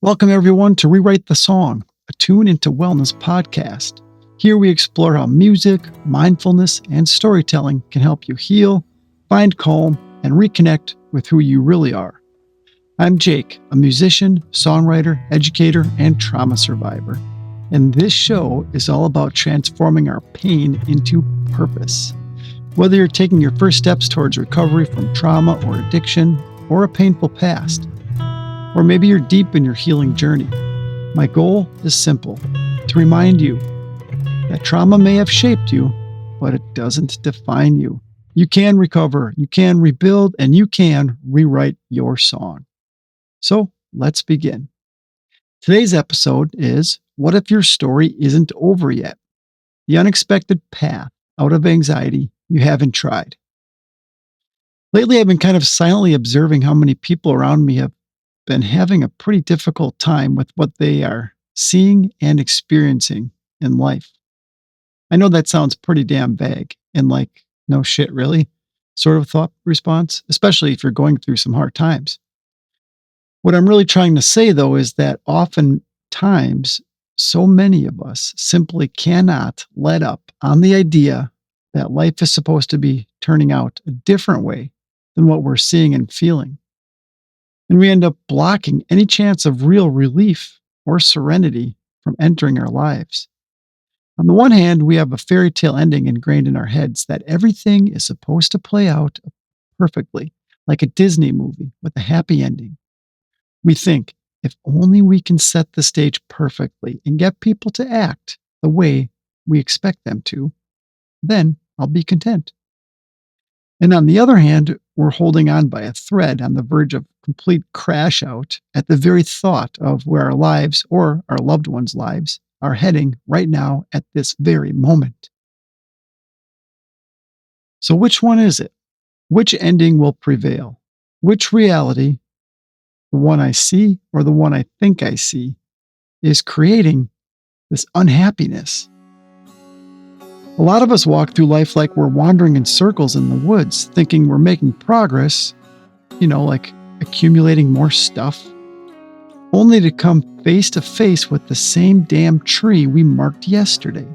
Welcome, everyone, to Rewrite the Song, a Tune into Wellness podcast. Here we explore how music, mindfulness, and storytelling can help you heal, find calm, and reconnect with who you really are. I'm Jake, a musician, songwriter, educator, and trauma survivor. And this show is all about transforming our pain into purpose. Whether you're taking your first steps towards recovery from trauma or addiction, or a painful past, or maybe you're deep in your healing journey, my goal is simple: to remind you that trauma may have shaped you, but it doesn't define you. You can recover, you can rebuild, and you can rewrite your song. So let's begin. Today's episode is What If Your Story Isn't Over Yet? The unexpected path out of anxiety you haven't tried. Lately, I've been kind of silently observing how many people around me have been having a pretty difficult time with what they are seeing and experiencing in life. I know that sounds pretty damn vague and like, no shit, really, sort of thought response, especially if you're going through some hard times. What I'm really trying to say, though, is that oftentimes, so many of us simply cannot let up on the idea that life is supposed to be turning out a different way than what we're seeing and feeling. And we end up blocking any chance of real relief or serenity from entering our lives. On the one hand, we have a fairy tale ending ingrained in our heads that everything is supposed to play out perfectly, like a Disney movie with a happy ending. We think, if only we can set the stage perfectly and get people to act the way we expect them to, then I'll be content. And on the other hand, we're holding on by a thread on the verge of complete crash out at the very thought of where our lives or our loved ones' lives are heading right now at this very moment. So, which one is it? Which ending will prevail? Which reality, the one I see or the one I think I see, is creating this unhappiness? A lot of us walk through life like we're wandering in circles in the woods, thinking we're making progress, like accumulating more stuff, only to come face to face with the same damn tree we marked yesterday.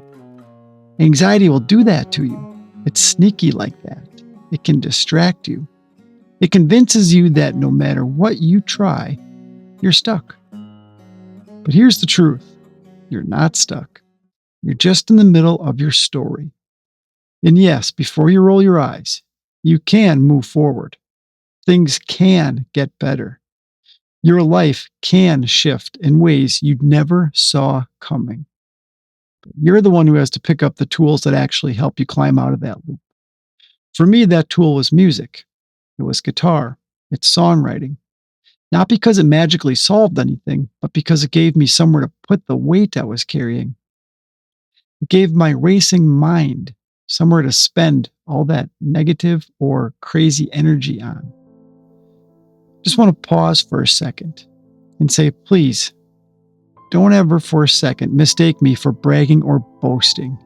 Anxiety will do that to you. It's sneaky like that. It can distract you. It convinces you that no matter what you try, you're stuck. But here's the truth: you're not stuck. You're just in the middle of your story. And yes, before you roll your eyes, you can move forward. Things can get better. Your life can shift in ways you never saw coming. But you're the one who has to pick up the tools that actually help you climb out of that loop. For me, that tool was music. It was guitar. It's songwriting. Not because it magically solved anything, but because it gave me somewhere to put the weight I was carrying. It gave my racing mind somewhere to spend all that negative or crazy energy on. Just want to pause for a second and say, please, don't ever for a second mistake me for bragging or boasting.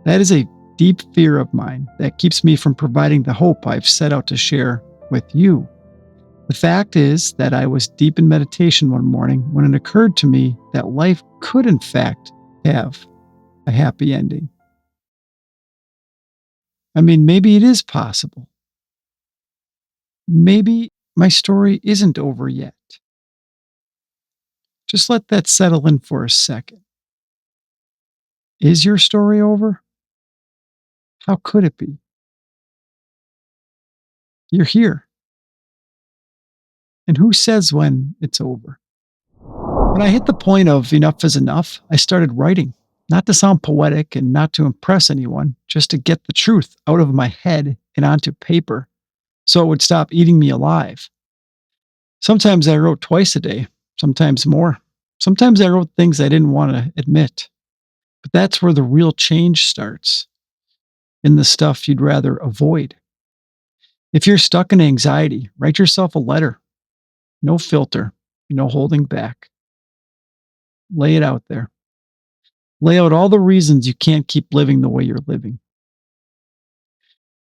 That is a deep fear of mine that keeps me from providing the hope I've set out to share with you. The fact is that I was deep in meditation one morning when it occurred to me that life could in fact have a happy ending. I mean, maybe it is possible. Maybe my story isn't over yet. Just let that settle in for a second. Is your story over? How could it be? You're here. And who says when it's over? When I hit the point of enough is enough, I started writing. Not to sound poetic and not to impress anyone, just to get the truth out of my head and onto paper so it would stop eating me alive. Sometimes I wrote twice a day, sometimes more. Sometimes I wrote things I didn't want to admit. But that's where the real change starts, in the stuff you'd rather avoid. If you're stuck in anxiety, write yourself a letter. No filter, no holding back. Lay it out there. Lay out all the reasons you can't keep living the way you're living.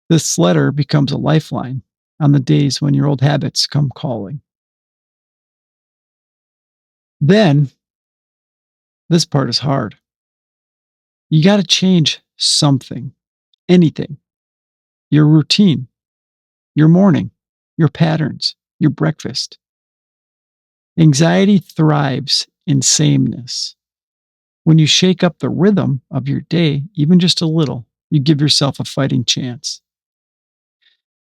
This letter becomes a lifeline on the days when your old habits come calling. Then, this part is hard. You got to change something, anything, your routine, your morning, your patterns, your breakfast. Anxiety thrives in sameness. When you shake up the rhythm of your day, even just a little, you give yourself a fighting chance.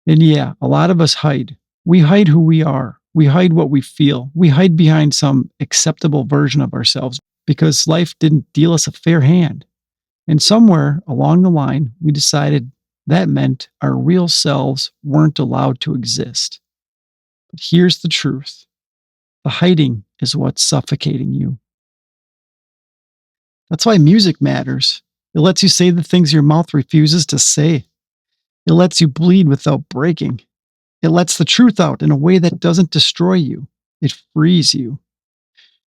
And yeah, a lot of us hide. We hide who we are. We hide what we feel. We hide behind some acceptable version of ourselves because life didn't deal us a fair hand. And somewhere along the line, we decided that meant our real selves weren't allowed to exist. But here's the truth: the hiding is what's suffocating you. That's why music matters. It lets you say the things your mouth refuses to say. It lets you bleed without breaking. It lets the truth out in a way that doesn't destroy you. It frees you.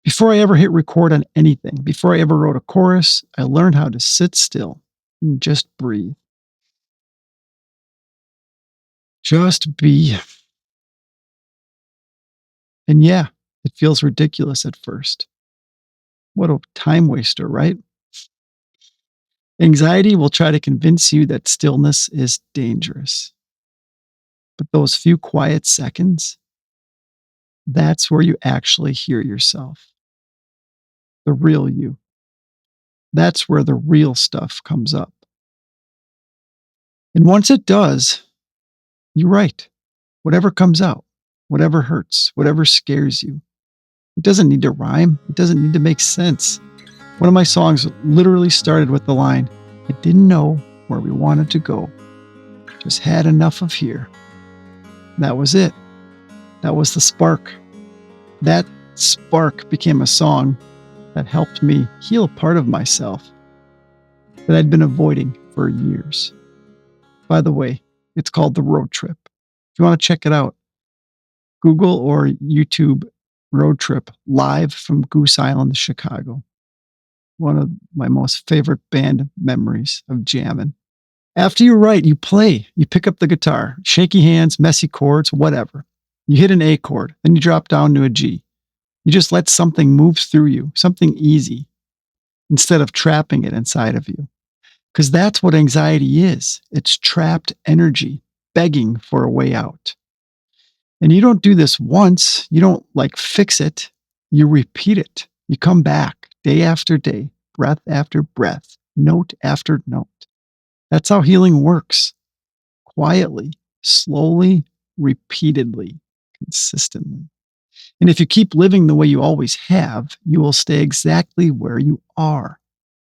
Before I ever hit record on anything, before I ever wrote a chorus, I learned how to sit still and just breathe. Just be. And yeah, it feels ridiculous at first. What a time waster, right? Anxiety will try to convince you that stillness is dangerous. But those few quiet seconds, that's where you actually hear yourself, the real you. That's where the real stuff comes up. And once it does, you write whatever comes out, whatever hurts, whatever scares you. It doesn't need to rhyme, it doesn't need to make sense. One of my songs literally started with the line, "I didn't know where we wanted to go, just had enough of here." That was it. That was the spark. That spark became a song that helped me heal a part of myself that I'd been avoiding for years. By the way, it's called The Road Trip. If you want to check it out, Google or YouTube Road Trip live from Goose Island, Chicago. One of my most favorite band memories of jamming. After you write, you play. You pick up the guitar, shaky hands, messy chords, whatever. You hit an A chord, then you drop down to a G. You just let something move through you, something easy, instead of trapping it inside of you. Because that's what anxiety is. It's trapped energy, begging for a way out. And you don't do this once. You don't fix it. You repeat it. You come back day after day, breath after breath, note after note. That's how healing works. Quietly, slowly, repeatedly, consistently. And if you keep living the way you always have, you will stay exactly where you are.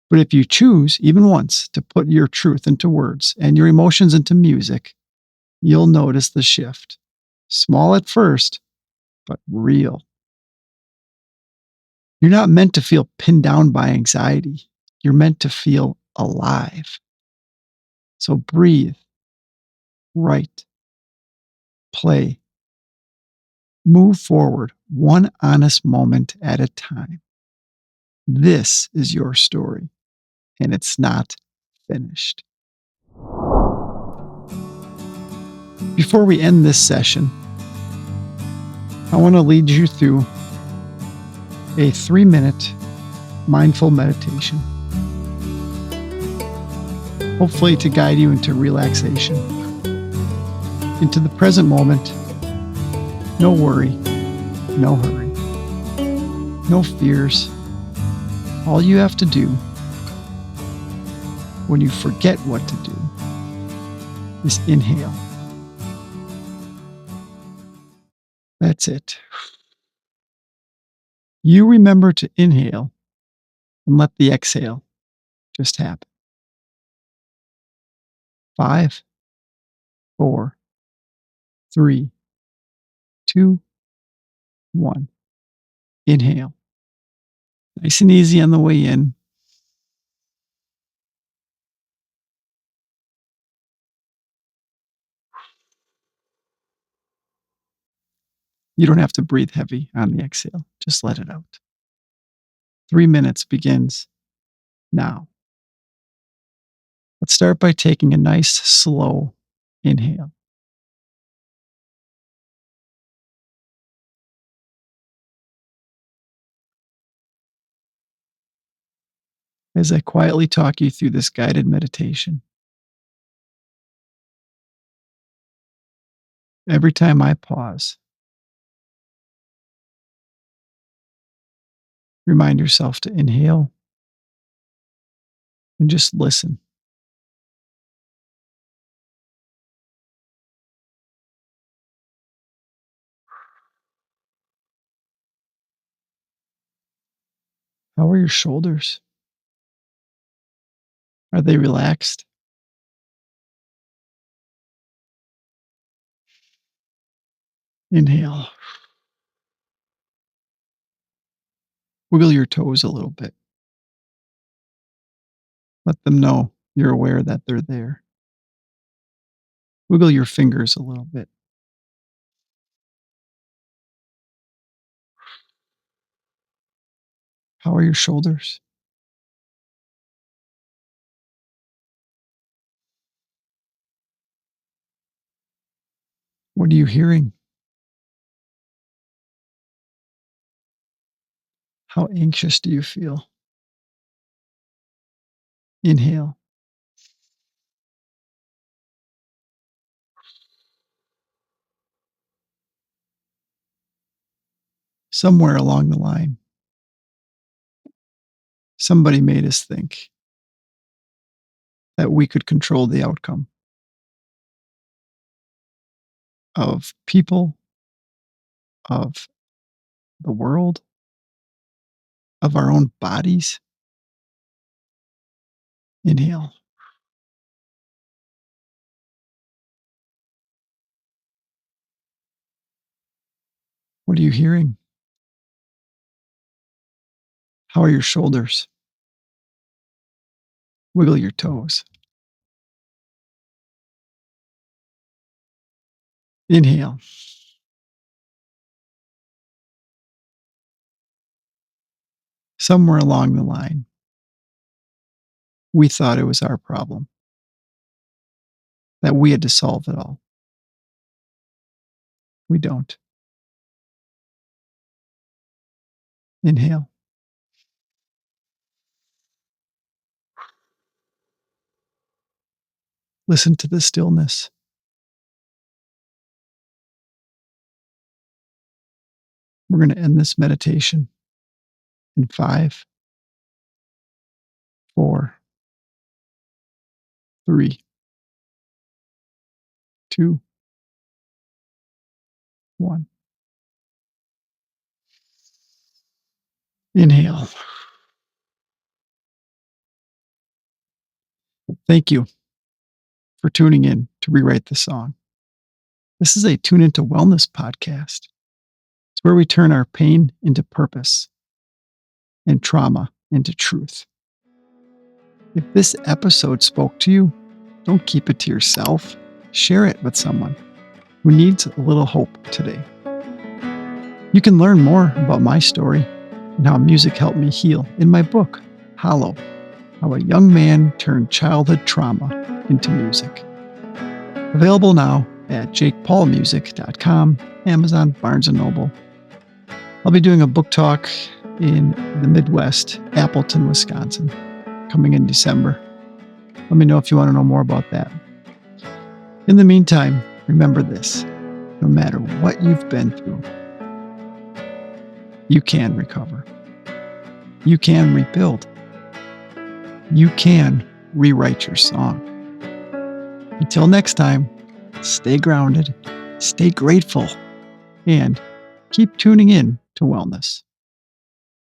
But if you choose, even once, to put your truth into words and your emotions into music, you'll notice the shift. Small at first, but real. You're not meant to feel pinned down by anxiety. You're meant to feel alive. So breathe, write, play, move forward one honest moment at a time. This is your story, and it's not finished. Before we end this session, I want to lead you through a 3-minute mindful meditation, hopefully to guide you into relaxation, into the present moment. No worry, no hurry, no fears. All you have to do when you forget what to do is inhale. That's it. You remember to inhale and let the exhale just happen. 5, 4, 3, 2, 1. Inhale. Nice and easy on the way in. You don't have to breathe heavy on the exhale. Just let it out. 3 minutes begins now. Let's start by taking a nice, slow inhale. as I quietly talk you through this guided meditation. Every time I pause, remind yourself to inhale and just listen. How are your shoulders? Are they relaxed? Inhale. Wiggle your toes a little bit. Let them know you're aware that they're there. Wiggle your fingers a little bit. How are your shoulders? What are you hearing? How anxious do you feel? Inhale. Somewhere along the line, somebody made us think that we could control the outcome of people, of the world, of our own bodies. Inhale. What are you hearing? How are your shoulders? Wiggle your toes. Inhale. Somewhere along the line, we thought it was our problem, that we had to solve it all. We don't. Inhale. Listen to the stillness. We're going to end this meditation in 5, 4, 3, 2, 1. Inhale. Thank you for tuning in to Rewrite the Song. This is a Tune Into Wellness podcast. It's where we turn our pain into purpose and trauma into truth. If this episode spoke to you, don't keep it to yourself. Share it with someone who needs a little hope today. You can learn more about my story and how music helped me heal in my book, Hollow: How a Young Man Turned Childhood Trauma into Music. Available now at jakepaulmusic.com, Amazon, Barnes & Noble. I'll be doing a book talk in the Midwest, Appleton, Wisconsin, coming in December. Let me know if you want to know more about that. In the meantime, remember this: no matter what you've been through, you can recover. You can rebuild. You can rewrite your song. Until next time, stay grounded, stay grateful, and keep tuning in to wellness.